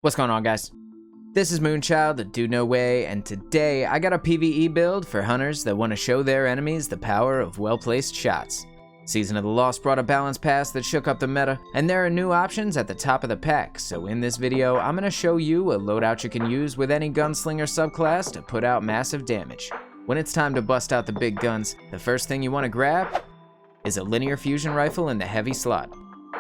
What's going on, guys? This is Moonchild, the Dude No Way, and today I got a PvE build for hunters that want to show their enemies the power of well-placed shots. Season of the Lost brought a balance pass that shook up the meta, and there are new options at the top of the pack, so in this video I'm going to show you a loadout you can use with any Gunslinger subclass to put out massive damage. When it's time to bust out the big guns, the first thing you want to grab is a linear fusion rifle in the heavy slot.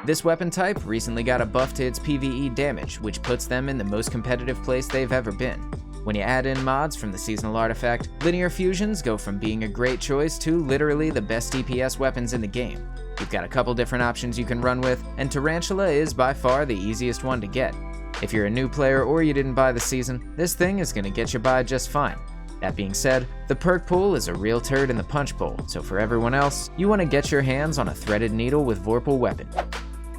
This weapon type recently got a buff to its PvE damage, which puts them in the most competitive place they've ever been. When you add in mods from the seasonal artifact, linear fusions go from being a great choice to literally the best DPS weapons in the game. You've got a couple different options you can run with, and Tarantula is by far the easiest one to get. If you're a new player or you didn't buy the season, this thing is going to get you by just fine. That being said, the perk pool is a real turd in the punch bowl, so for everyone else, you want to get your hands on a threaded needle with Vorpal weapon.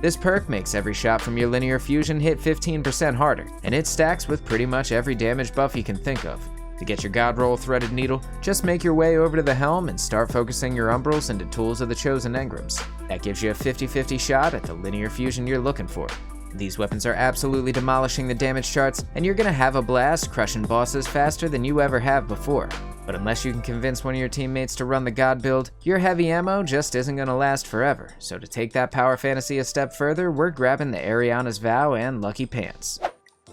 This perk makes every shot from your linear fusion hit 15% harder, and it stacks with pretty much every damage buff you can think of. To get your god roll threaded needle, just make your way over to the helm and start focusing your umbrals into Tools of the Chosen Engrams. That gives you a 50-50 shot at the linear fusion you're looking for. These weapons are absolutely demolishing the damage charts, and you're gonna have a blast crushing bosses faster than you ever have before. But unless you can convince one of your teammates to run the god build, your heavy ammo just isn't gonna last forever. So to take that power fantasy a step further, we're grabbing the Ariana's Vow and Lucky Pants.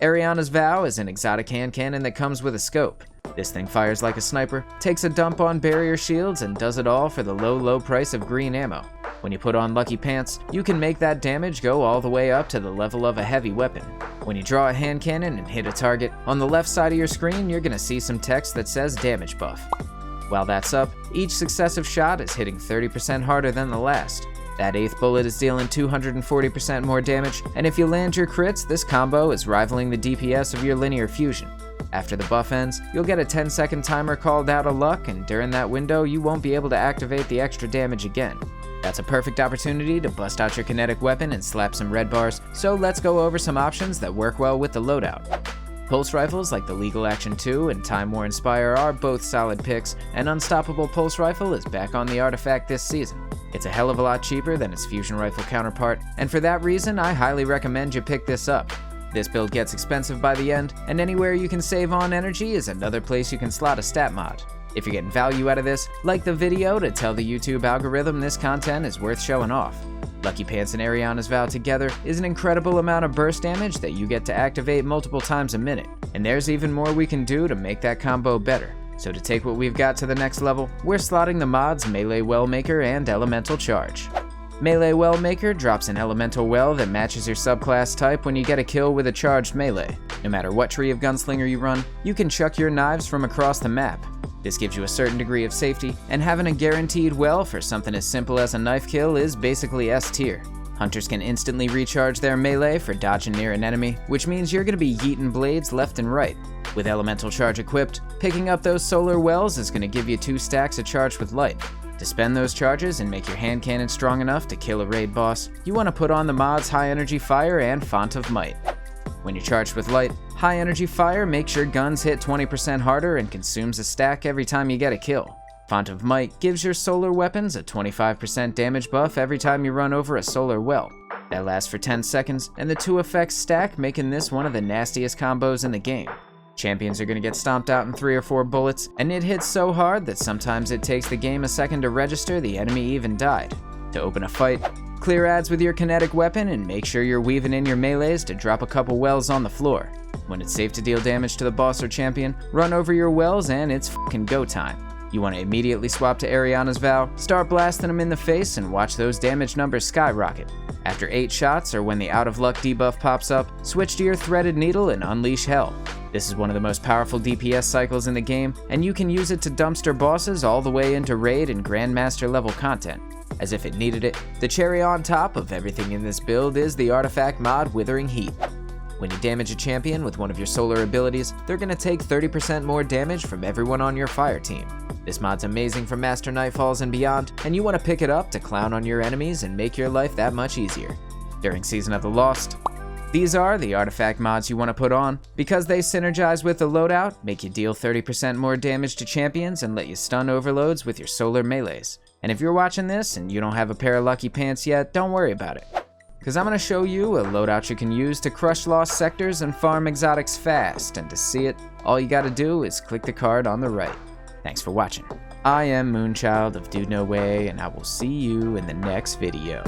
Ariana's Vow is an exotic hand cannon that comes with a scope. This thing fires like a sniper, takes a dump on barrier shields, and does it all for the low price of green ammo. When you put on Lucky Pants, you can make that damage go all the way up to the level of a heavy weapon. When you draw a hand cannon and hit a target, on the left side of your screen you're gonna see some text that says damage buff. While that's up, each successive shot is hitting 30% harder than the last. That 8th bullet is dealing 240% more damage, and if you land your crits, this combo is rivaling the DPS of your linear fusion. After the buff ends, you'll get a 10-second timer called out of luck, and during that window you won't be able to activate the extra damage again. That's a perfect opportunity to bust out your kinetic weapon and slap some red bars, so let's go over some options that work well with the loadout. Pulse rifles like the Legal Action 2 and Time War Inspire are both solid picks, and Unstoppable Pulse Rifle is back on the artifact this season. It's a hell of a lot cheaper than its fusion rifle counterpart, and for that reason I highly recommend you pick this up. This build gets expensive by the end, and anywhere you can save on energy is another place you can slot a stat mod. If you're getting value out of this, like the video to tell the YouTube algorithm this content is worth showing off. Lucky Pants and Ariana's Vow together is an incredible amount of burst damage that you get to activate multiple times a minute, and there's even more we can do to make that combo better. So to take what we've got to the next level, we're slotting the mods Melee Wellmaker and Elemental Charge. Melee Wellmaker drops an elemental well that matches your subclass type when you get a kill with a charged melee. No matter what tree of Gunslinger you run, you can chuck your knives from across the map. This gives you a certain degree of safety, and having a guaranteed well for something as simple as a knife kill is basically S tier. Hunters can instantly recharge their melee for dodging near an enemy, which means you're going to be yeeting blades left and right. With Elemental Charge equipped, picking up those solar wells is going to give you 2 stacks of charge with light. To spend those charges and make your hand cannon strong enough to kill a raid boss, you want to put on the mods High Energy Fire and Font of Might. When you're charged with light, High Energy Fire makes your guns hit 20% harder and consumes a stack every time you get a kill. Font of Might gives your solar weapons a 25% damage buff every time you run over a solar well. That lasts for 10 seconds, and the 2 effects stack, making this one of the nastiest combos in the game. Champions are going to get stomped out in 3 or 4 bullets, and it hits so hard that sometimes it takes the game a second to register the enemy even died. To open a fight, clear ads with your kinetic weapon and make sure you're weaving in your melees to drop a couple wells on the floor. When it's safe to deal damage to the boss or champion, run over your wells and it's fucking go time. You want to immediately swap to Ariana's Vow, start blasting them in the face, and watch those damage numbers skyrocket. After 8 shots, or when the out of luck debuff pops up, switch to your threaded needle and unleash hell. This is one of the most powerful DPS cycles in the game, and you can use it to dumpster bosses all the way into raid and grandmaster level content. As if it needed it, the cherry on top of everything in this build is the artifact mod Withering Heat. When you damage a champion with one of your solar abilities, they're going to take 30% more damage from everyone on your fire team. This mod's amazing for Master Nightfalls and beyond, and you want to pick it up to clown on your enemies and make your life that much easier. During Season of the Lost, these are the artifact mods you want to put on, because they synergize with the loadout, make you deal 30% more damage to champions, and let you stun overloads with your solar melees. And if you're watching this and you don't have a pair of Lucky Pants yet, don't worry about it. because I'm going to show you a loadout you can use to crush lost sectors and farm exotics fast, and to see it, all you gotta do is click the card on the right. Thanks for watching. I am Moonchild of Dude No Way, and I will see you in the next video.